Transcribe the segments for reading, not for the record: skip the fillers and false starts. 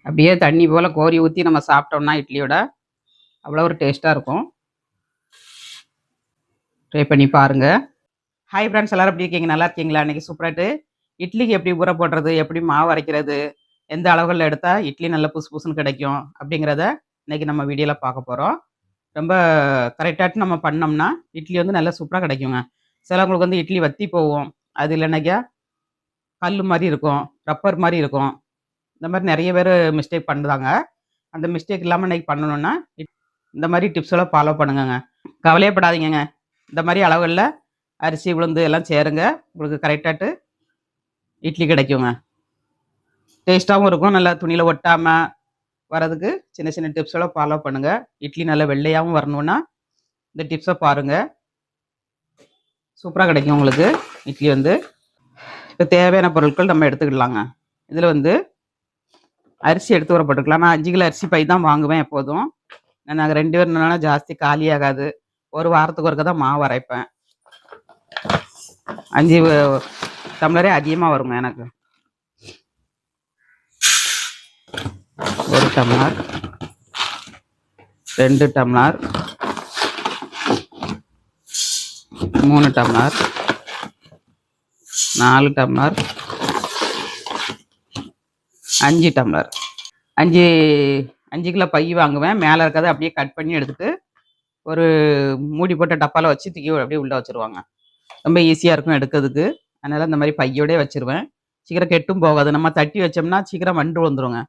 அப்படியே தண்ணி போல் கோரி ஊற்றி நம்ம சாப்பிட்டோம்னா இட்லியோட அவ்வளோ ஒரு டேஸ்ட்டாக இருக்கும். ட்ரை பண்ணி பாருங்கள். ஹாய் ஃப்ரெண்ட்ஸ், எல்லோரும் எப்படி இருக்கீங்க? நல்லா இருக்கீங்களா? இன்றைக்கி சூப்பராகிட்டு இட்லிக்கு எப்படி ஊற போடுறது, எப்படி மாவு அரைக்கிறது, எந்த அளவுகளில் எடுத்தால் இட்லி நல்லா புசு புசுன்னு கிடைக்கும் அப்படிங்கிறத இன்றைக்கி நம்ம வீடியோவில் பார்க்க போகிறோம். ரொம்ப கரெக்டாகிட்டு நம்ம பண்ணோம்னா இட்லி வந்து நல்லா சூப்பராக கிடைக்குங்க. சிலவங்களுக்கு வந்து இட்லி வற்றி போகும், அது இல்லைனாக்கா கல் மாதிரி இருக்கும், ரப்பர் மாதிரி இருக்கும். இந்த மாதிரி நிறைய பேர் மிஸ்டேக் பண்ணுறாங்க. அந்த மிஸ்டேக் இல்லாமல் இன்றைக்கி பண்ணணுன்னா இந்த மாதிரி டிப்ஸ் எல்லாம் ஃபாலோ பண்ணுங்கங்க. கவலையப்படாதீங்கங்க. இந்த மாதிரி அளவுகளில் அரிசி உளுந்து எல்லாம் சேருங்க, உங்களுக்கு கரெக்டாகிட்டு இட்லி கிடைக்குங்க. டேஸ்ட்டாகவும் இருக்கும், நல்லா துணியில் ஒட்டாமல் வரதுக்கு சின்ன சின்ன டிப்ஸ் எல்லாம் ஃபாலோ பண்ணுங்கள். இட்லி நல்லா வெள்ளையாகவும் வரணுன்னா இந்த டிப்ஸை பாருங்கள், சூப்பராக கிடைக்கும் உங்களுக்கு இட்லி வந்து. இப்போ தேவையான பொருட்கள் நம்ம எடுத்துக்கிடலாங்க. இதில் வந்து அரிசி எடுத்து ஊற போட்டுக்கலாம். நான் 5 கிலோ அரிசி பை தான் வாங்குவேன் எப்போதும். நாங்கள் 2 பேர்னால ஜாஸ்தி காலியாகாது. ஒரு வாரத்துக்கு ஒருக்க தான் மாவு அரைப்பேன். 5 டம்ளரே அதிகமாக வருங்க எனக்கு. 1 tumbler, 2 tumbler, 3 tumbler, 4 tumbler, 5 tumbler. 5 kilo பை வாங்குவேன். மேலே இருக்கிறத அப்படியே கட் பண்ணி எடுத்துகிட்டு ஒரு மூடி போட்ட டப்பாவில் வச்சு தூக்கி அப்படியே உள்ளே வச்சுருவாங்க. ரொம்ப ஈஸியாக இருக்கும் எடுக்கிறதுக்கு. அதனால் இந்த மாதிரி பையோடே வச்சுருவேன். சீக்கிரம் கெட்டும் போகாது. நம்ம தட்டி வச்சோம்னா சீக்கிரம் வண்டு வந்துடுங்க.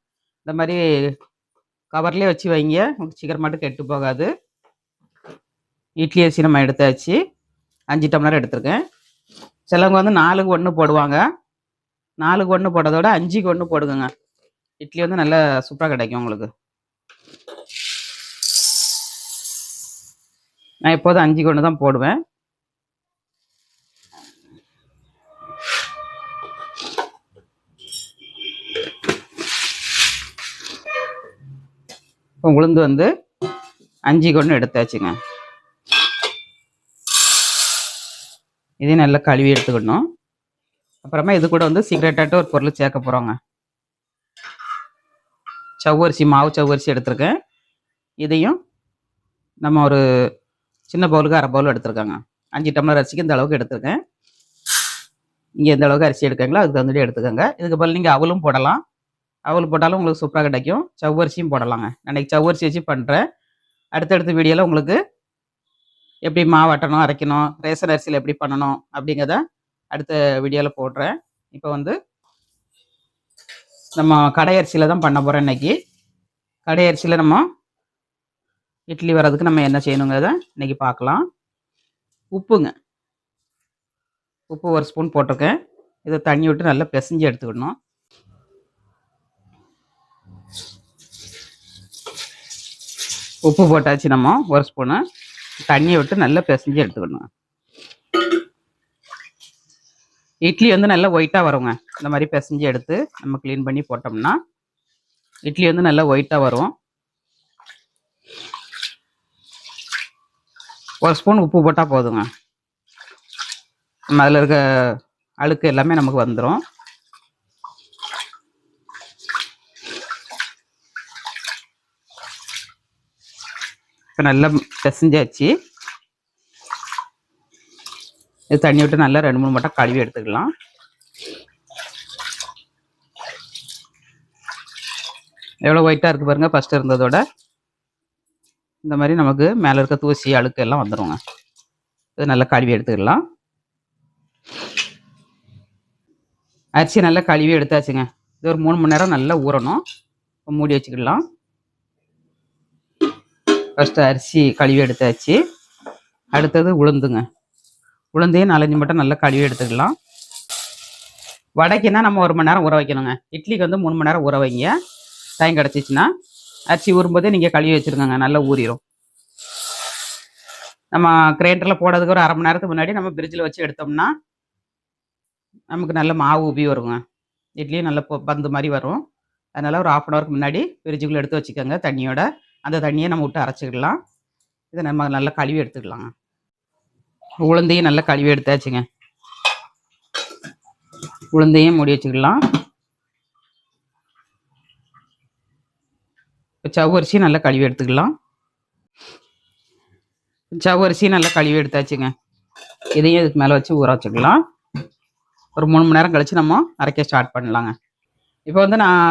இந்த மாதிரி கவர்லேயே வச்சு வைங்க, சீக்கிரம் மட்டும் கெட்டு போகாது. இட்லி அரிசி நம்ம எடுத்தாச்சு. 5 டம்ளர் எடுத்துருக்கேன். சிலவங்க வந்து 4க்கு 1 போடுவாங்க. 4க்கு 1 போடுறதோட 5க்கு 1 போடுங்க. இட்லி வந்து நல்லா சூப்பராக கிடைக்கும் உங்களுக்கு. நான் எப்போதும் 5க்கு 1 தான் போடுவேன். இப்போ உளுந்து வந்து 5க்கு 1 எடுத்தாச்சுங்க. இதையும் நல்லா கழுவி எடுத்துக்கணும். அப்புறமா இது கூட வந்து சீக்ரெட்டாட்டு ஒரு பொருள் சேர்க்க போகிறோங்க. சவ்வரிசி, மாவு சவ்வரிசி எடுத்துருக்கேன். இதையும் நம்ம ஒரு சின்ன பவுலுக்கு 1/2 பவுல் எடுத்துருக்காங்க. 5 டம்ளர் அரிசிக்கு இந்த அளவுக்கு எடுத்துருக்கேன். இங்கே எந்த அளவுக்கு அரிசி எடுக்காங்களோ அதுக்கு தகுந்தபடி எடுத்துக்கோங்க. இதுக்கு பதில் நீங்கள் அவலும் போடலாம். அவல் போட்டாலும் உங்களுக்கு சூப்பராக கிடைக்கும். சவ்வரிசியும் போடலாங்க. அன்றைக்கி சவ்வரிசி வச்சு பண்ணுறேன். அடுத்தடுத்த வீடியோவில் உங்களுக்கு எப்படி மாவாட்டணும், அரைக்கணும், ரேஷன் அரிசியில் எப்படி பண்ணணும் அப்படிங்கிறத அடுத்த வீடியோவில் போடுறேன். இப்போ வந்து நம்ம கடை அரிசியில் தான் பண்ண போகிறோம் இன்றைக்கி. கடை அரிசியில் நம்ம இட்லி வர்றதுக்கு நம்ம என்ன செய்யணுங்கிறத இன்றைக்கி பார்க்கலாம். உப்புங்க, உப்பு 1 ஸ்பூன் போட்டிருக்கேன். இதை தண்ணி விட்டு நல்லா பிசைஞ்சு எடுத்துக்கணும். உப்பு போட்டாச்சு. நம்ம 1 ஸ்பூனு தண்ணியை விட்டு நல்லா பிசைஞ்சு எடுத்துக்கணும். இட்லி வந்து நல்லா ஒயிட்டாக வருங்க. இந்த மாதிரி பிசைஞ்சு எடுத்து நம்ம க்ளீன் பண்ணி போட்டோம்னா இட்லி வந்து நல்லா ஒயிட்டாக வரும். 1 ஸ்பூன் உப்பு போட்டால் போதுங்க. நம்ம அதில் இருக்க அழுக்கு எல்லாமே நமக்கு வந்துடும். இப்போ நல்லா பிசைஞ்சாச்சு. இது தண்ணி விட்டு நல்லா 2-3 மட்டும் கழுவி எடுத்துக்கலாம். எவ்வளோ ஒயிட்டாக இருக்குது பாருங்கள். ஃபஸ்ட்டு இருந்ததோட இந்த மாதிரி நமக்கு மேலே இருக்க தூசி அழுக்கு எல்லாம் வந்துடுங்க. இது நல்லா கழுவி எடுத்துக்கலாம். அரிசி நல்லா கழுவி எடுத்தாச்சுங்க. இது ஒரு 3 மணி நேரம் நல்லா ஊறணும். இப்போ மூடி வச்சுக்கலாம். ஃபஸ்ட்டு அரிசி கழுவி எடுத்தாச்சு. அடுத்தது உளுந்துங்க. உளுந்தையும் 4-5 மட்டும் நல்லா கழுவி எடுத்துக்கலாம். வடைக்குன்னா நம்ம 1 மணி நேரம் ஊற வைக்கணுங்க. இட்லிக்கு வந்து 3 மணி நேரம் ஊற வைங்க. டைம் கிடச்சிச்சின்னா அரிசி ஊறும்போதே நீங்கள் கழுவி வச்சுருக்கோங்க, நல்லா ஊறிடும். நம்ம கிரைண்டரில் போடுறதுக்கு ஒரு 1/2 மணி நேரத்துக்கு முன்னாடி நம்ம ஃப்ரிட்ஜில் வச்சு எடுத்தோம்னா நமக்கு நல்ல மாவு உப்பி வருங்க. இட்லியும் நல்ல பந்து மாதிரி வரும். அதனால் ஒரு 1/2 மணி முன்னாடி ஃப்ரிட்ஜுக்குள்ளே எடுத்து வச்சுக்கோங்க தண்ணியோட. அந்த தண்ணியை நம்ம விட்டு அரைச்சிக்கலாம். இதை நம்ம நல்லா கழுவி எடுத்துக்கலாங்க. உளுந்தையும் நல்லா கழுவி எடுத்தாச்சுங்க. உளுந்தையும் மூடி வச்சுக்கலாம். சவ்வரிசி நல்லா கழுவி எடுத்துக்கலாம். சவ்வரிசி நல்லா கழுவி எடுத்தாச்சுங்க. இதையும் இதுக்கு மேலே வச்சு ஊற வச்சுக்கலாம். ஒரு 3 மணி நேரம் கழித்து நம்ம அரைக்க ஸ்டார்ட் பண்ணலாங்க. இப்போ வந்து நான்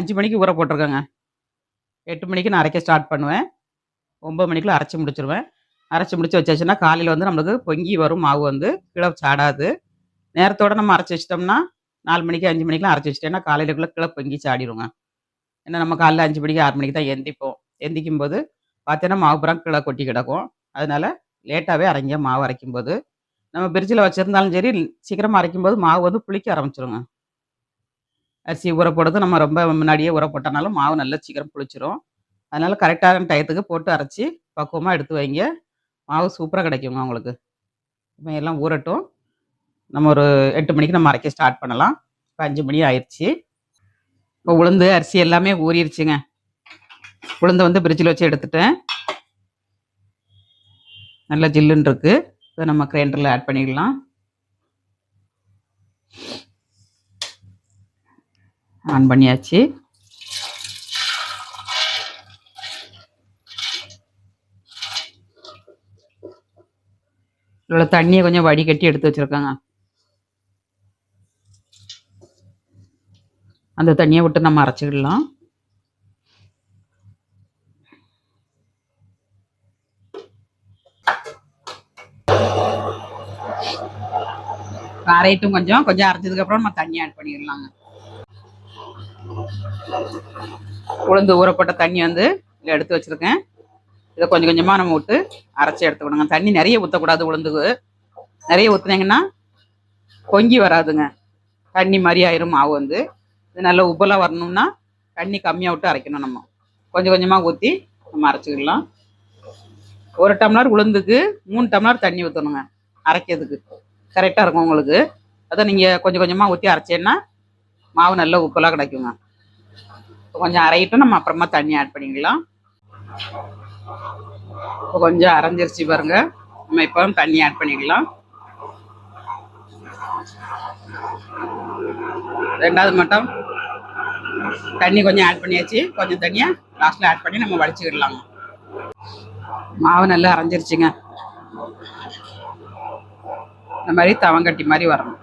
5 மணிக்கு ஊற போட்டிருக்கேங்க. 8 மணிக்கு நான் அரைக்க ஸ்டார்ட் பண்ணுவேன். 9 மணிக்குள்ள அரைச்சி முடிச்சிருவேன். அரைச்சி முடிச்சு வச்சாச்சுன்னா காலையில் வந்து நம்மளுக்கு பொங்கி வரும். மாவு வந்து கீழே சாடாது. நேரத்தோடு நம்ம அரைச்சி வச்சிட்டோம்னா 4 மணிக்கு 5 மணிக்கெலாம் அரைச்சி வச்சிட்டேன்னா காலையிலக்குள்ளே கீழே பொங்கி சாடிடுங்க. ஏன்னா நம்ம காலையில் 5 மணிக்கு 6 மணிக்கு தான் எந்திப்போம். எந்திக்கும் போது பார்த்தீங்கன்னா மாவு புறம் கீழே கொட்டி கிடக்கும். அதனால லேட்டாகவே அரைங்க. மாவு அரைக்கும்போது நம்ம ஃப்ரிட்ஜில் வச்சுருந்தாலும் சரி, சீக்கிரமாக அரைக்கும்போது மாவு வந்து புளிக்க ஆரம்பிச்சிருங்க. அரிசி ஊற போடுறது நம்ம ரொம்ப முன்னாடியே ஊற போட்டனாலும் மாவு நல்லா சீக்கிரம் புளிச்சிரும். அதனால கரெக்டான டயத்துக்கு போட்டு அரைச்சி பக்குவமாக எடுத்து வைங்க. மாவு சூப்பராக கிடைக்குங்க உங்களுக்கு. இப்போ எல்லாம் ஊறட்டும். நம்ம ஒரு 8 மணிக்கு நம்ம அரைக்க ஸ்டார்ட் பண்ணலாம். இப்போ 5 மணி ஆயிடுச்சு. இப்போ உளுந்து அரிசி எல்லாமே ஊறிடுச்சுங்க. உளுந்தை வந்து ஃப்ரிட்ஜில் வச்சு எடுத்துட்டேன். நல்லா ஜில்லுன்னு இருக்கு. இதை நம்ம கிரைண்டரில் ஆட் பண்ணிக்கலாம். ஆன் பண்ணியாச்சு. இவ்வளோ தண்ணியை கொஞ்சம் வடிகட்டி எடுத்து வச்சுருக்காங்க. அந்த தண்ணியை விட்டு நம்ம அரைச்சிக்கிடலாம். அரைட்டும் கொஞ்சம் அரைச்சதுக்கப்புறம் நம்ம தண்ணி ஆட் பண்ணிடலாங்க. உளுந்து ஊறப்பட்ட தண்ணி வந்து இதில் எடுத்து வச்சுருக்கேன். இதை கொஞ்சம் கொஞ்சமாக நம்ம விட்டு அரைச்சி எடுத்துக்கணுங்க. தண்ணி நிறைய ஊற்றக்கூடாது. உளுந்துக்கு நிறைய ஊற்றுனீங்கன்னா பொங்கி வராதுங்க. தண்ணி மாதிரி ஆயிரும் மாவு வந்து. இது நல்ல உப்பலாக வரணும்னா தண்ணி கம்மியாக விட்டு அரைக்கணும். நம்ம கொஞ்சம் கொஞ்சமாக ஊற்றி நம்ம அரைச்சிக்கிடலாம். 1 டம்ளர் உளுந்துக்கு 3 டம்ளர் தண்ணி ஊற்றணுங்க அரைக்கிறதுக்கு. கரெக்டாக இருக்கும் உங்களுக்கு. அதை நீங்கள் கொஞ்சம் கொஞ்சமாக ஊற்றி அரைச்சேன்னா மாவு நல்ல உப்பலாக கிடைக்குங்க. கொஞ்சம் அரையிட்டும் நம்ம அப்புறமா தண்ணி ஆட் பண்ணிக்கலாம். இப்போ கொஞ்சம் அரைஞ்சிருச்சு பாருங்க. நம்ம இப்போ தண்ணி ஆட் பண்ணிக்கலாம். 2வது மட்டும் தண்ணி கொஞ்சம் ஆட் பண்ணியாச்சு. கொஞ்சம் தண்ணியை லாஸ்ட்டில் ஆட் பண்ணி நம்ம வடிச்சுக்கிடலாங்க. மாவு நல்லா அரைஞ்சிருச்சுங்க. இந்த மாதிரி தவங்கட்டி மாதிரி வரணும்.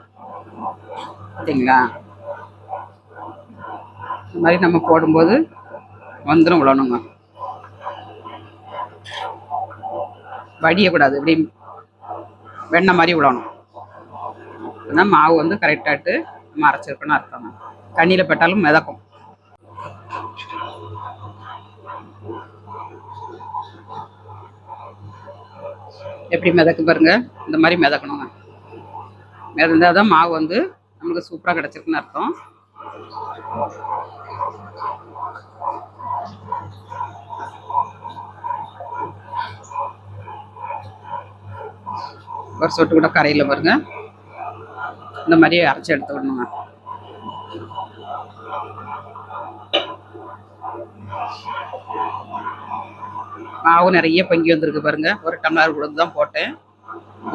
சரிங்களா? இந்த மாதிரி நம்ம போடும்போது வந்துடும் விழணுங்க. வடியக்கூடாது. இப்படி வெண்ணெய் மாதிரி விழணும். அதுதான் மாவு வந்து கரெக்டாகிட்டு நம்ம அரைச்சிருக்கணும்னு அர்த்தங்க. தண்ணியில் பட்டாலும் மிதக்கும். எப்படி மிதக்கு பாருங்க. இந்த மாதிரி மிதக்கணுங்க. மிதந்தால் தான் மாவு வந்து நம்மளுக்கு சூப்பராக கிடச்சிருக்குன்னு அர்த்தம். ஒரு சொட்டு கூட கரையில் பாருங்க. இந்த மாதிரி அரைச்சி எடுத்துக்கணுங்க. மாவு நிறைய பொங்கி வந்திருக்கு பாருங்க. 1 டம்ளர் உளுந்து தான் போட்டேன்.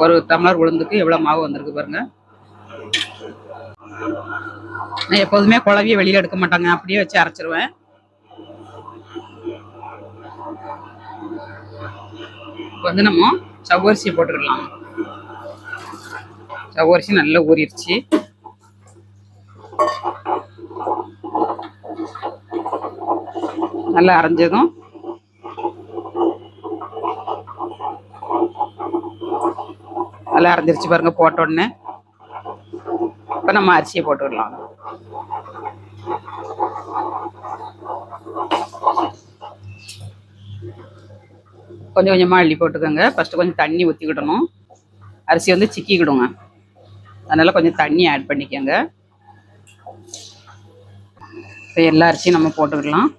1 டம்ளர் உளுந்துக்கு எவ்வளோ மாவு வந்திருக்கு பாருங்க. நான் எப்போதுமே குழவியை வெளியில் எடுக்க மாட்டாங்க. அப்படியே வச்சு அரைச்சிருவேன். வந்து நம்ம சவ்வரிசி போட்டுக்கலாம். சவ்வரிசி நல்லா ஊறிடுச்சு. நல்லா அரைஞ்சதும் நல்லா அரைஞ்சிருச்சு பாருங்க. போட்டோடனே இப்போ நம்ம அரிசியை போட்டுக்கலாம். கொஞ்சம் கொஞ்சமாக அள்ளி போட்டுக்கோங்க. ஃபஸ்ட்டு கொஞ்சம் தண்ணி ஊற்றிக்கிடணும். அரிசி வந்து சிக்கிக்கிடுங்க. அதனால் கொஞ்சம் தண்ணி ஆட் பண்ணிக்கோங்க. இப்போ எல்லா அரிசியும் நம்ம போட்டுக்கலாம்.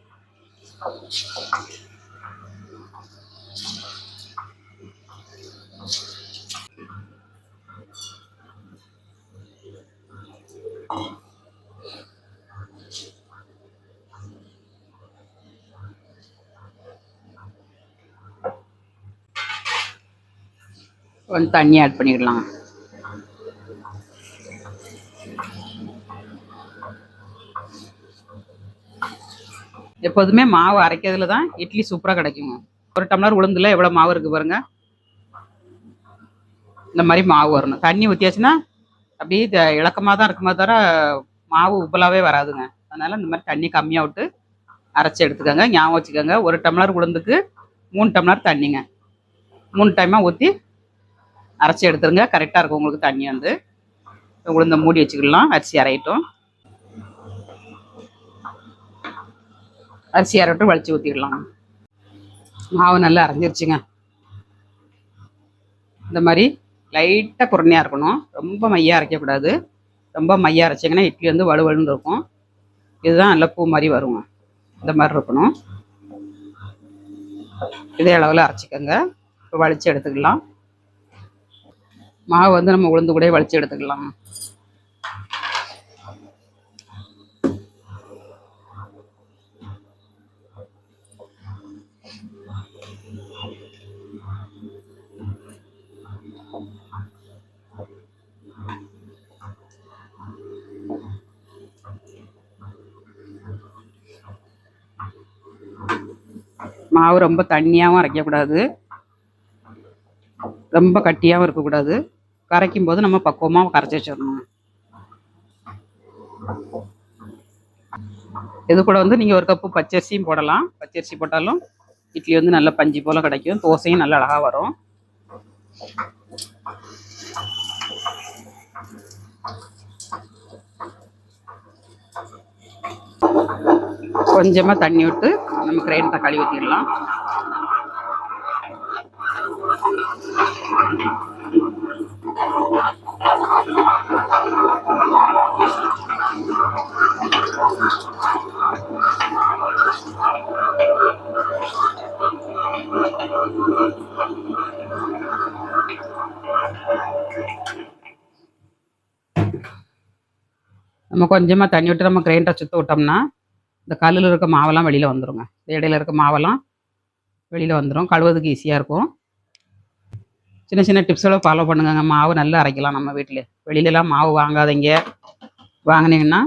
கொஞ்சம் தண்ணி ஆட் பண்ணிடலாம். எப்போதுமே மாவு அரைக்கிறதுல தான் இட்லி சூப்பராக கிடைக்குங்க. ஒரு டம்ளர் உளுந்துல எவ்வளோ மாவு இருக்குது பாருங்க. இந்த மாதிரி மாவு வரணும். தண்ணி ஊற்றியாச்சுன்னா அப்படியே இலக்கமாக தான் இருக்குமா தவிர மாவு உப்பலாவே வராதுங்க. அதனால் இந்த மாதிரி தண்ணி கம்மியாக விட்டு அரைச்சி எடுத்துக்கோங்க. ஞாபகம் வச்சுக்கோங்க, ஒரு டம்ளர் உளுந்துக்கு 3 டம்ளர் தண்ணிங்க. 3 டைமாக ஊற்றி அரைச்சி எடுத்துருங்க. கரெக்டாக இருக்கும் உங்களுக்கு தண்ணி வந்து. உளுந்த மூடி வச்சுக்கலாம். அரிசி அரையட்டும். அரிசி அரைட்டும் வலிச்சு ஊற்றிடலாம். மாவு நல்லா அரைஞ்சிருச்சுங்க. இந்த மாதிரி லைட்டாக குருணையாக இருக்கணும். ரொம்ப மையாக அரைக்கக்கூடாது. ரொம்ப மையாக அரைச்சிங்கன்னா இட்லி வந்து வலுவலுன்னு இருக்கும். இதுதான் நல்ல பூ மாதிரி வருங்க. இந்த மாதிரி இருக்கணும். இதே அளவில் அரைச்சிக்கோங்க. இப்போ வலிச்சு எடுத்துக்கலாம். மாவு வந்து நம்ம உளுந்து கூட வலிச்சு எடுத்துக்கலாம். மாவு ரொம்ப தண்ணியாகவும் அரைக்கக்கூடாது, ரொம்ப கட்டியாகவும் இருக்கக்கூடாது. கரைக்கும் போது நம்ம பக்குவமாக கரைச்சி வச்சிடணும். இது கூட வந்து நீங்கள் ஒரு கப்பு பச்சரிசியும் போடலாம். பச்சரிசி போட்டாலும் இட்லி வந்து நல்ல பஞ்சு போல் கிடைக்கும். தோசையும் நல்லா அழகாக வரும். கொஞ்சமாக தண்ணி விட்டு நம்ம கிரைண்டரை கழுவி ஊற்றிடலாம். நம்ம கொஞ்சமாக தண்ணி விட்டு நம்ம கிரைண்டரை சுற்ற விட்டோம்னா இந்த கல்லில் இருக்க மாவெல்லாம் வெளியில் வந்துடுங்க. இந்த இடையில இருக்க மாவெல்லாம் வெளியில் வந்துடும். கழுவுறதுக்கு ஈஸியாக இருக்கும். சின்ன சின்ன டிப்ஸெல்லாம் ஃபாலோ பண்ணுங்க. மாவு நல்லா அரைக்கலாம் நம்ம வீட்டில். வெளியிலலாம் மாவு வாங்காதீங்க. வாங்கினீங்கன்னா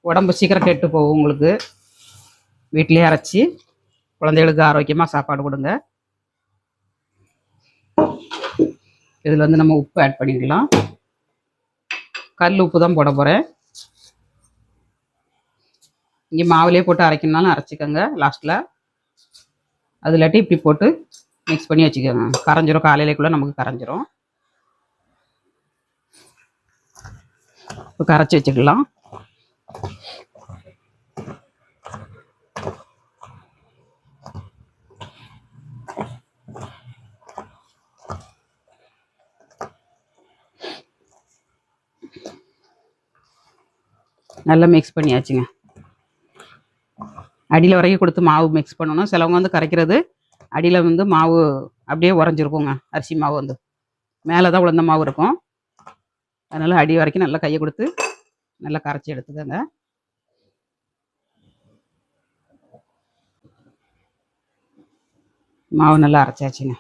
உடம்பு சீக்கிரம் கெட்டு போகும் உங்களுக்கு. வீட்டிலே அரைச்சி குழந்தைகளுக்கு ஆரோக்கியமாக சாப்பாடு கொடுங்க. இதில் வந்து நம்ம உப்பு ஆட் பண்ணிக்கலாம். கல் உப்பு தான் போட போகிறேன். இங்கே மாவுலேயே போட்டு அரைக்கணுனாலும் அரைச்சிக்கோங்க லாஸ்ட்டில். அது இல்லாட்டி இப்படி போட்டு மிக்ஸ் பண்ணி வச்சுக்கோங்க. கரைஞ்சிரும். காலையிலேக்குள்ளே நமக்கு கரைஞ்சிரும். இப்போ கரைச்சி வச்சுக்கலாம். நல்லா மிக்ஸ் பண்ணியாச்சுங்க. அடியில் வரைக்கும் கொடுத்து மாவு மிக்ஸ் பண்ணணும். சிலவங்க வந்து கரைக்கிறது அடியில் வந்து மாவு அப்படியே உறைஞ்சிருக்குங்க. அரிசி மாவு வந்து மேலே தான் உளுந்த மாவு இருக்கும். அதனால் அடி வரைக்கும் நல்லா கையை கொடுத்து நல்லா கரைச்சி எடுத்துக்கோங்க. மாவு நல்லா அரைச்சாச்சுங்க.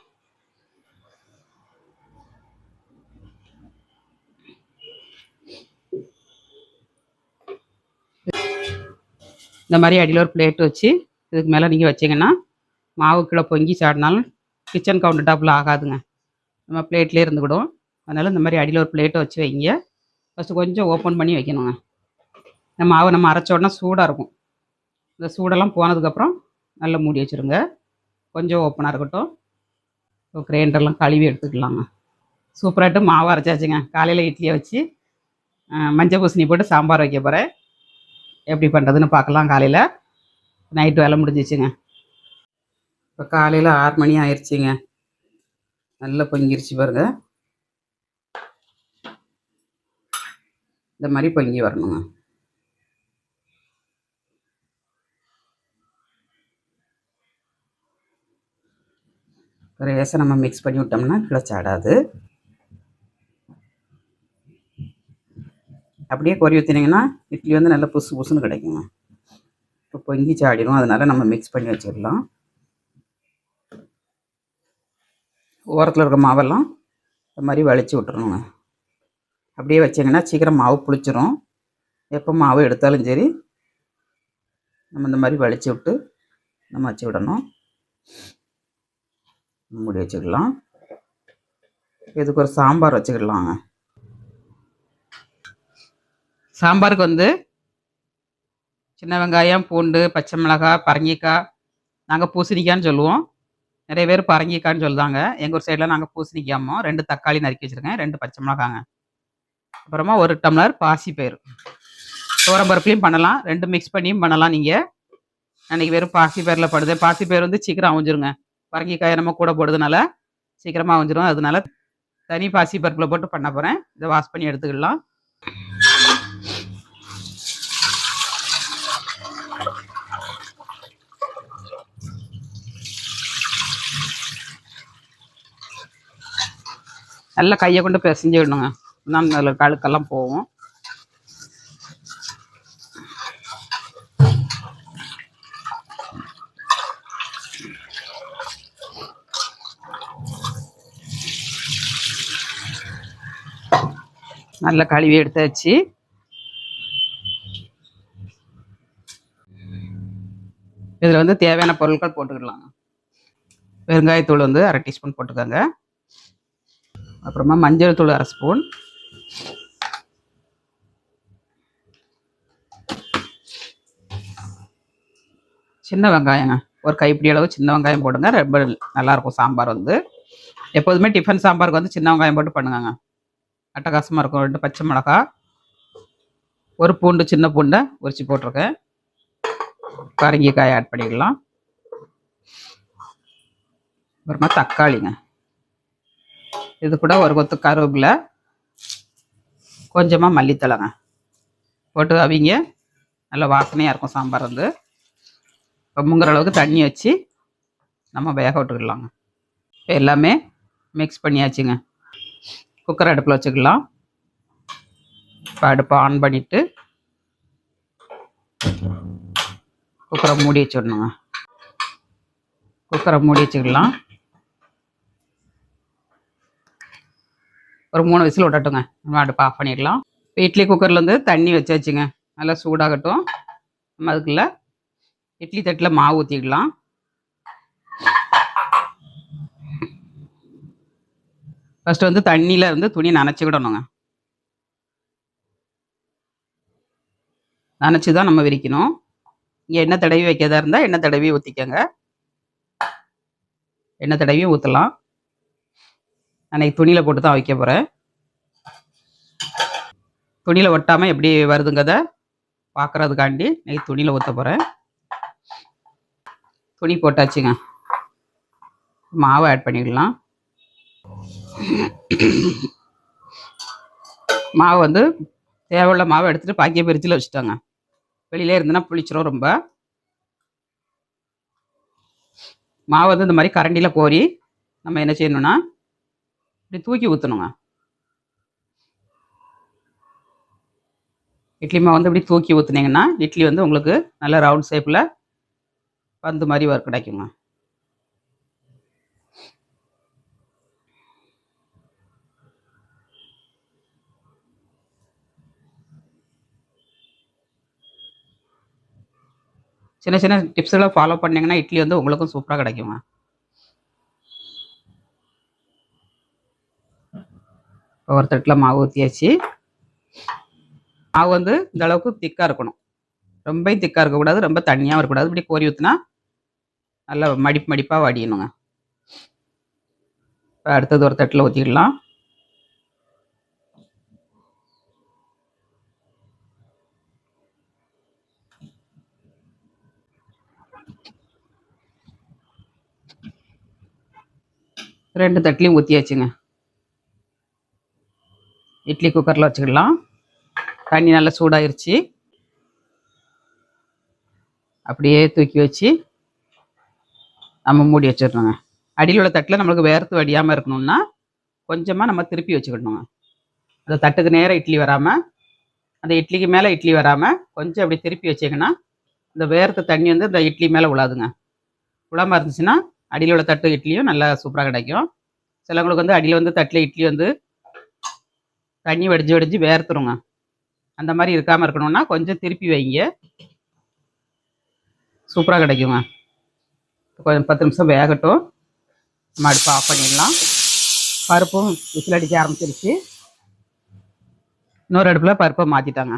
இந்த மாதிரி அடியில் ஒரு பிளேட் வச்சு இதுக்கு மேலே நீங்கள் வச்சிங்கன்னா மாவு கீழே பொங்கி சாடினாலும் கிச்சன் கவுண்டர் டாப்பில் ஆகாதுங்க. நம்ம பிளேட்லேயே இருந்துக்கிடும். அதனால் இந்த மாதிரி அடியில் ஒரு பிளேட்டை வச்சு வைங்க. ஃபஸ்ட்டு கொஞ்சம் ஓப்பன் பண்ணி வைக்கணுங்க. இந்த மாவு நம்ம அரைச்ச உடனே சூடாக இருக்கும். இந்த சூடெல்லாம் போனதுக்கப்புறம் நல்லா மூடி வச்சுருங்க. கொஞ்சம் ஓப்பனாக இருக்கட்டும். இப்போ கிரைண்டர்லாம் கழுவி எடுத்துக்கலாங்க. சூப்பராகிட்டு மாவு அரைச்சாச்சுங்க. காலையில் இட்லியை வச்சு மஞ்சள் பூசணி போட்டு சாம்பார் வைக்க போகிறேன். எப்படி பண்ணுறதுன்னு பார்க்கலாம். காலையில் நைட்டு வேலை முடிஞ்சிச்சுங்க. இப்போ காலையில் 6 மணி ஆயிடுச்சுங்க. நல்லா பொங்கிருச்சு பாருங்க. இந்த மாதிரி பொங்கி வரணுங்க. ரேசை நம்ம மிக்ஸ் பண்ணி விட்டோம்னா கிளச்சாடாது. அப்படியே கொறி ஊற்றினீங்கன்னா இட்லி வந்து நல்லா புசு புசுன்னு கிடைக்குங்க. இப்போ பொங்கி சாடிடும். அதனால் நம்ம மிக்ஸ் பண்ணி வச்சிடலாம். ஓரத்தில் இருக்க மாவெல்லாம் இந்த மாதிரி வலிச்சு விட்டுருணுங்க. அப்படியே வச்சிங்கன்னா சீக்கிரம் மாவு புளிச்சிரும். எப்போ மாவு எடுத்தாலும் சரி நம்ம இந்த மாதிரி வலிச்சு விட்டு நம்ம வச்சு விடணும். மூடி வச்சுக்கலாம். இதுக்கு ஒரு சாம்பார் வச்சுக்கிடலாங்க. சாம்பாருக்கு வந்து சின்ன வெங்காயம், பூண்டு, பச்சை மிளகாய், பரங்கிக்காய், நாங்கள் பூசணிக்கான்னு சொல்லுவோம். நிறைய பேர் பரங்கிக்கான்னு சொல்லுதாங்க. எங்கள் ஊர் சைடில் நாங்கள் பூசணிக்காமோ. 2 தக்காளி நறுக்கி வச்சுருக்கேன், 2 பச்சை மிளகாங்க. அப்புறமா 1 டம்ளர் பாசிப்பயிறு. துவரம்பருப்புலையும் பண்ணலாம், 2 மிக்ஸ் பண்ணியும் பண்ணலாம். நீங்கள் அன்றைக்கி வெறும் பாசிப்பயிரில் படுது. பாசிப்பயிறு வந்து சீக்கிரம் அவிஞ்சிருங்க. பரங்கிக்காயை நம்ம கூட போடுறதுனால சீக்கிரமாக அவிஞ்சிரும். அதனால தனி பாசிப்பருப்பில் போட்டு பண்ண போகிறேன். இதை வாஷ் பண்ணி எடுத்துக்கலாம். நல்லா கையை கொண்டு பிசைஞ்சு விடணுங்க. இன்னும் அதில் கழுக்கெல்லாம் போகும். நல்லா கழுவி எடுத்தாச்சு. இதில் வந்து தேவையான பொருட்கள் போட்டுக்கிடலாங்க. பெருங்காயத்தூள் வந்து 1/2 டீஸ்பூன் போட்டுக்கோங்க. அப்புறமா மஞ்சள் தூள் 1/2 ஸ்பூன், சின்ன வெங்காயங்க ஒரு கைப்பிடி அளவு சின்ன வெங்காயம் போடுங்க. ரொம்ப நல்லாயிருக்கும் சாம்பார் வந்து. எப்போதுமே டிஃபன் சாம்பாருக்கு வந்து சின்ன வெங்காயம் போட்டு பண்ணுங்க, அட்டகாசமாக இருக்கும். 2 பச்சை மிளகா, ஒரு பூண்டு, சின்ன பூண்டை உரிச்சு போட்டிருக்கேன். பரங்கிக்காய் ஆட் பண்ணிடலாம். அப்புறமா தக்காளிங்க, இது கூட ஒரு கொத்து கருவேப்பிலை, கொஞ்சமாக மல்லித்தலைங்க போட்டு அவிங்க. நல்லா வாசனையாக இருக்கும் சாம்பார் வந்து. முங்குற அளவுக்கு தண்ணி வச்சு நம்ம வேக விட்டுக்கிடலாங்க. இப்போ எல்லாமே மிக்ஸ் பண்ணியாச்சுங்க. குக்கர் அடுப்பில் வச்சுக்கலாம். இப்போ அடுப்பை ஆன் பண்ணிவிட்டு குக்கரை மூடி வச்சுடணுங்க. குக்கரை மூடி வச்சுக்கலாம். ஒரு 3 விசில் விடட்டுங்க. நம்ம அடுப்பு ஆஃப் பண்ணிடலாம். இப்போ இட்லி குக்கரில் வந்து தண்ணி வச்சாச்சுங்க. நல்லா சூடாகட்டும். நம்ம அதுக்குள்ள இட்லி தட்டில் மாவு ஊற்றிக்கலாம். ஃபஸ்ட்டு வந்து தண்ணியில் வந்து துணி நனைச்சிக்கிடணுங்க. நனைச்சி தான் நம்ம விரிக்கணும். இங்கே எண்ணெய் தடவி வைக்கிறதா இருந்தால் எண்ணெய் தடவி ஊற்றிக்கோங்க. எண்ணெய் தடவி ஊற்றலாம். அன்றைக்கி துணியில் போட்டு தான் வைக்க போகிறேன். துணியில் ஒட்டாமல் எப்படி வருதுங்கிறத பார்க்குறதுக்காண்டி இன்றைக்கி துணியில் ஊற்ற போகிறேன். துணி போட்டாச்சுங்க. மாவை ஆட் பண்ணிடலாம். மாவு வந்து தேவையுள்ள மாவை எடுத்துகிட்டு பாக்கிய பிரிட்ஜில் வச்சுட்டாங்க. வெளியிலே இருந்ததுன்னா புளிச்சிரும் ரொம்ப. மாவு வந்து இந்த மாதிரி கரண்டியில் கோரி நம்ம என்ன செய்யணும்னா இப்படி தூக்கி ஊற்றணுங்க. இட்லி மாவு வந்து இப்படி தூக்கி ஊற்றுனீங்கன்னா இட்லி வந்து உங்களுக்கு நல்ல ரவுண்ட் ஷேப்பில் பந்து மாதிரி கிடைக்குங்க. சின்ன சின்ன டிப்ஸ்களை ஃபாலோ பண்ணிங்கன்னா இட்லி வந்து உங்களுக்கும் சூப்பராக கிடைக்குங்க. ஒரு தட்டில் மாவு ஊற்றியாச்சு. மாவு வந்து இந்த அளவுக்கு திக்காக இருக்கணும். ரொம்ப திக்காக இருக்கக்கூடாது, ரொம்ப தண்ணியாகவும் இருக்கக்கூடாது. இப்படி கோரி ஊற்றினா நல்லா மடிப்பாக வடியணுங்க. இப்போ அடுத்தது ஒரு தட்டில் ஊற்றிடலாம். ரெண்டு தட்டிலையும் ஊற்றியாச்சுங்க. இட்லி குக்கரில் வச்சுக்கிடலாம். தண்ணி நல்லா சூடாயிருச்சு. அப்படியே தூக்கி வச்சு நம்ம மூடி வச்சிடணுங்க. அடியில் உள்ள தட்டில் நம்மளுக்கு வேர்த்து வடியாமல் இருக்கணும்னா கொஞ்சமாக நம்ம திருப்பி வச்சுக்கிடணுங்க. அந்த தட்டுக்கு நேராக இட்லி வராமல், அந்த இட்லிக்கு மேலே இட்லி வராமல் கொஞ்சம் அப்படி திருப்பி வச்சிங்கன்னா இந்த வேர்த்து தண்ணி வந்து இந்த இட்லி மேலே விழாதுங்க. விழாமல் இருந்துச்சுன்னா அடியில் உள்ள தட்டு இட்லியும் நல்லா சூப்பராக கிடைக்கும். சிலவங்களுக்கு வந்து அடியில் வந்து தட்டில் இட்லி வந்து தண்ணி வடிஞ்சு வேர்த்துருங்க. அந்த மாதிரி இருக்காமல் இருக்கணும்னா கொஞ்சம் திருப்பி வைங்க. சூப்பராக கிடைக்குங்க. கொஞ்சம் 10 நிமிஷம் வேகட்டும். நம்ம அடுப்பை ஆஃப் பண்ணிடலாம். பருப்பும் விசில் அடிக்க ஆரம்பிச்சிருச்சு. இன்னொரு அடுப்பில் பருப்பை மாற்றிட்டாங்க.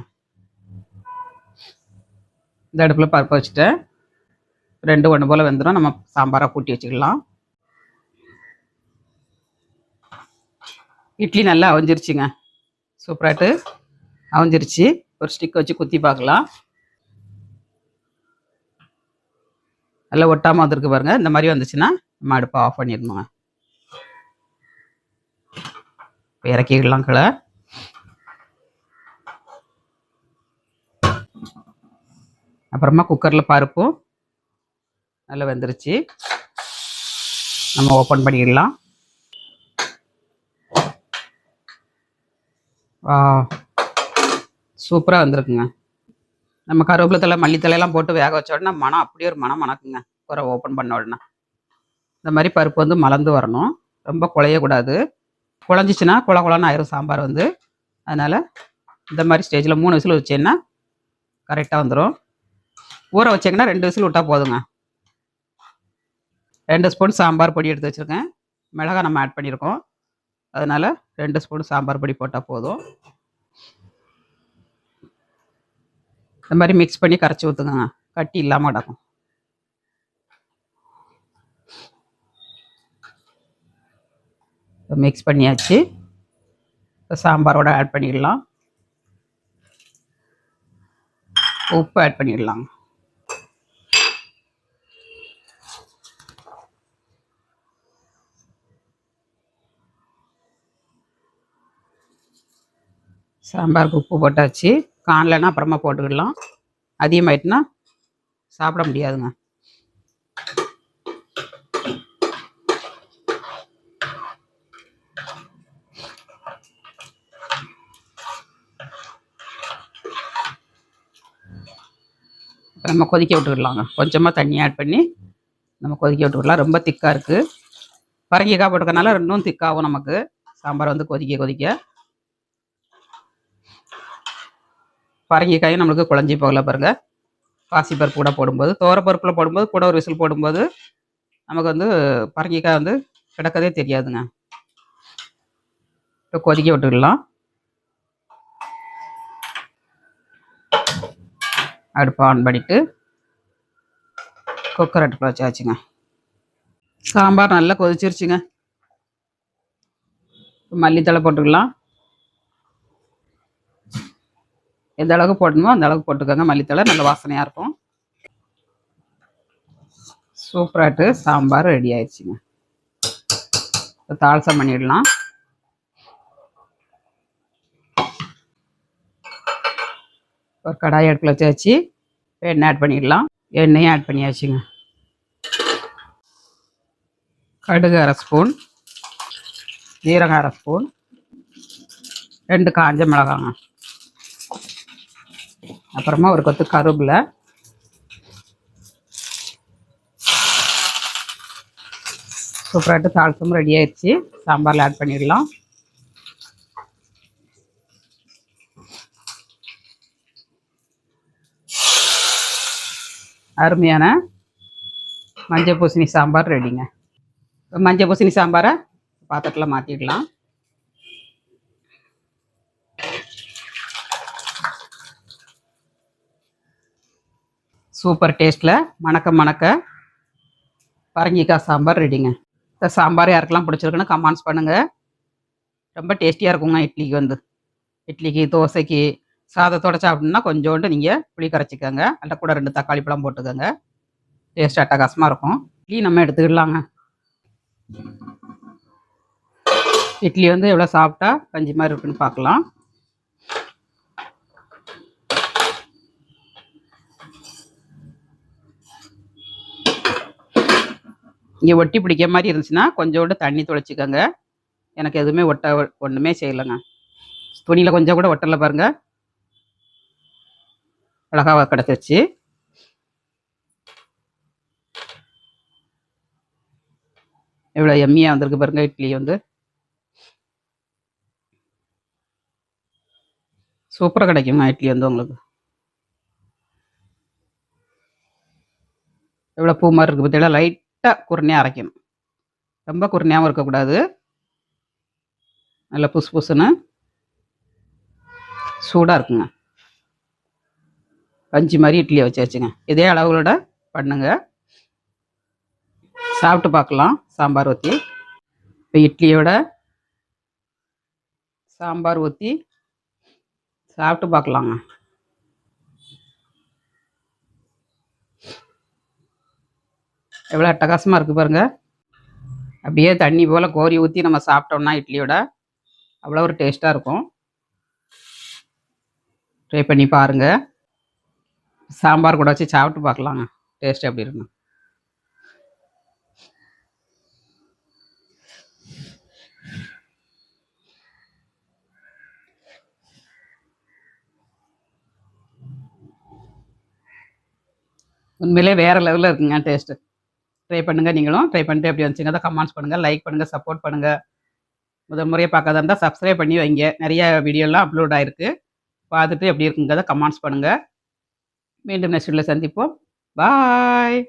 இந்த அடுப்பில் பருப்பை வச்சுட்டேன். 2 ஒன்று போல் வெந்துடும். நம்ம சாம்பாராக கூட்டி வச்சுக்கலாம். இட்லி நல்லா அவிஞ்சிருச்சுங்க. சூப்பராகிட்டு அவிஞ்சிருச்சு. ஒரு ஸ்டிக் வச்சு குத்தி பார்க்கலாம். நல்லா ஒட்டாமல் வந்துருக்கு பாருங்கள். இந்த மாதிரி வந்துச்சுன்னா நம்ம அடுப்பை ஆஃப் பண்ணிடணுங்க. இறக்கிடலாம் கீழே. அப்புறமா குக்கரில் பருப்பும் நல்லா வெந்துருச்சு. நம்ம ஓப்பன் பண்ணிடலாம். சூப்பராக வந்திருக்குங்க. நம்ம கருவேப்பிலை தழை மல்லித்தலையெல்லாம் போட்டு வேக வச்ச உடனே மனம் அப்படியே ஒரு மனம் மணக்குங்க. குறை ஓப்பன் பண்ண உடனே இந்த மாதிரி பருப்பு வந்து மலர்ந்து வரணும். ரொம்ப குழையக்கூடாது. குழஞ்சிச்சின்னா குழன்னு ஆயிரும் சாம்பார் வந்து. அதனால் இந்த மாதிரி ஸ்டேஜில் 3 விசில் வச்சேன்னா கரெக்டாக வந்துடும். ஊற வச்சிங்கன்னா 2 விசில் விட்டால் போதுங்க. 2 ஸ்பூன் சாம்பார் பொடி எடுத்து வச்சுருக்கேன். மிளகாய் நம்ம ஆட் பண்ணியிருக்கோம். அதனால் 2 ஸ்பூன் சாம்பார் பொடி போட்டால் போதும். இந்த மாதிரி மிக்ஸ் பண்ணி கரைச்சி ஊற்றுங்க. கட்டி இல்லாமல் கிடக்கும். மிக்ஸ் பண்ணியாச்சு. சாம்பாரோட ஆட் பண்ணிடலாம். உப்பு ஆட் பண்ணிடலாம். சாம்பாருக்கு உப்பு போட்டாச்சு. காணலைன்னா அப்புறமா போட்டுக்கிடலாம். அதிகமாயிட்டுனா சாப்பிட முடியாதுங்க. நம்ம கொதிக்க விட்டுக்கிடலாங்க. கொஞ்சமாக தண்ணி ஆட் பண்ணி நம்ம கொதிக்க விட்டுக்கிடலாம். ரொம்ப திக்காக இருக்குது. பரங்கிக்காய் போட்டுக்கனால இன்னும் திக்காகும் நமக்கு. சாம்பார் வந்து கொதிக்க கொதிக்க பரங்கிக்காயும் நம்மளுக்கு குழஞ்சி போகல பாருங்கள். பாசிப்பருப்பு கூட போடும்போது, பருப்பில் போடும்போது கூட ஒரு விசில் போடும்போது நமக்கு வந்து பரங்கிக்காய் வந்து கிடக்கதே தெரியாதுங்க. இப்போ கொதிக்க விட்டுக்கலாம். அடுப்பு ஆன் பண்ணிவிட்டு குக்கர் அடுப்பில் வச்சாச்சுங்க. சாம்பார் நல்லா கொதிச்சிருச்சுங்க. மல்லித்தழை போட்டுக்கலாம். எந்த அளவுக்கு போடணுமோ அந்த அளவுக்கு போட்டுக்கோங்க. மல்லித்தழை நல்ல வாசனையாக இருக்கும். சூப்பராகிட்டு சாம்பார் ரெடி ஆயிடுச்சுங்க. இப்போ தாளிசம் பண்ணிடலாம். ஒரு கடாய் அடுப்பில் வச்சாச்சு. எண்ணெய் ஆட் பண்ணிடலாம். எண்ணெயும் ஆட் பண்ணியாச்சுங்க. கடுகு 1/2 ஸ்பூன், ஜீரகம் 1/2 ஸ்பூன், 2 காஞ்ச மிளகாங்க, அப்புறமா ஒரு கொத்து கருவேப்பிலை, சூப்பராகிட்டு தாளிசம் ரெடி ஆயிடுச்சு. சாம்பாரில் ஆட் பண்ணிடலாம். அருமையான மஞ்சள் பூசணி சாம்பார் ரெடிங்க. மஞ்சள் பூசணி சாம்பாரை பாத்திரத்தில் மாற்றிடலாம். சூப்பர் டேஸ்ட்டில் மணக்க மணக்க பரங்கிக்காய் சாம்பார் ரெடிங்க. இந்த சாம்பார் யாருக்கெல்லாம் பிடிச்சிருக்குன்னு கமெண்ட்ஸ் பண்ணுங்கள். ரொம்ப டேஸ்டியாக இருக்குங்க. இட்லிக்கு தோசைக்கு சாதத்தோட சாப்பிட்ணுன்னா கொஞ்சோண்டு நீங்கள் புளி கரைச்சிக்கோங்க. அல்ல கூட 2 தக்காளி பழம் போட்டுக்கோங்க. டேஸ்ட் அட்டகாசமாக இருக்கும். இட்லி நம்ம எடுத்துக்கிடலாங்க. இட்லி வந்து எவ்வளோ சாப்பிட்டா கஞ்சி மாதிரி இருக்குன்னு பார்க்கலாம். இங்கே ஒட்டி பிடிக்க மாதிரி இருந்துச்சுன்னா கொஞ்சோண்டு தண்ணி தொளிச்சிக்கோங்க. எனக்கு எதுவுமே ஒன்றுமே செய்யலைங்க. துணியில் கொஞ்சம் கூட ஒட்டலை பாருங்கள். அழகாக கிடச்சிருச்சு. எவ்வளோ எம்மியாக வந்திருக்கு பாருங்கள். இட்லி வந்து சூப்பராக கிடைக்குங்க. இட்லி வந்து உங்களுக்கு எவ்வளோ பூ மாரி இருக்கு பார்த்தீங்களா? லைட்டா குருணையா அரைக்கணும். ரொம்ப குருணையாவும் இருக்கக்கூடாது. நல்லா புசு புசுன்னு சூடா இருக்குங்க. பஞ்சு மாரி இட்லிய வச்சாச்சுங்க. இதே அளவுகளோட பண்ணுங்க. சாப்பிட்டு பார்க்கலாம் சாம்பார் ஊத்தி. இப்போ இட்லியோட சாம்பார் ஊத்தி சாப்பிட்டு பார்க்கலாங்க. எவ்வளோ அட்டகாசமா இருக்கு பாருங்க. அப்படியே தண்ணி போல கோரி ஊத்தி நம்ம சாப்பிட்டோம்னா இட்லியோட அவ்வளோ ஒரு டேஸ்ட்டா இருக்கும். ட்ரை பண்ணி பாருங்க. சாம்பார் கூட வச்சு சாப்பிட்டு பார்க்கலாங்க. டேஸ்ட் எப்படி இருக்குன்னு. உண்மையிலே வேற லெவல்ல இருக்குங்க டேஸ்ட்டு. ட்ரை பண்ணுங்க நீங்களும். ட்ரை பண்ணிட்டு எப்படி வந்துச்சுங்க அத கமெண்ட்ஸ் பண்ணுங்க. லைக் பண்ணுங்க, சப்போர்ட் பண்ணுங்க. முதல் முறையா பார்க்காதா இருந்தா சப்ஸ்கிரைப் பண்ணி வைங்க. நெறைய வீடியோலாம் அப்லோட் ஆயிருக்கு. பார்த்துட்டு எப்படி இருக்குங்கிறத கமெண்ட்ஸ் பண்ணுங்க. மீண்டும் நெக்ஸ்ட் வீடியோல சந்திப்போம். பாய்.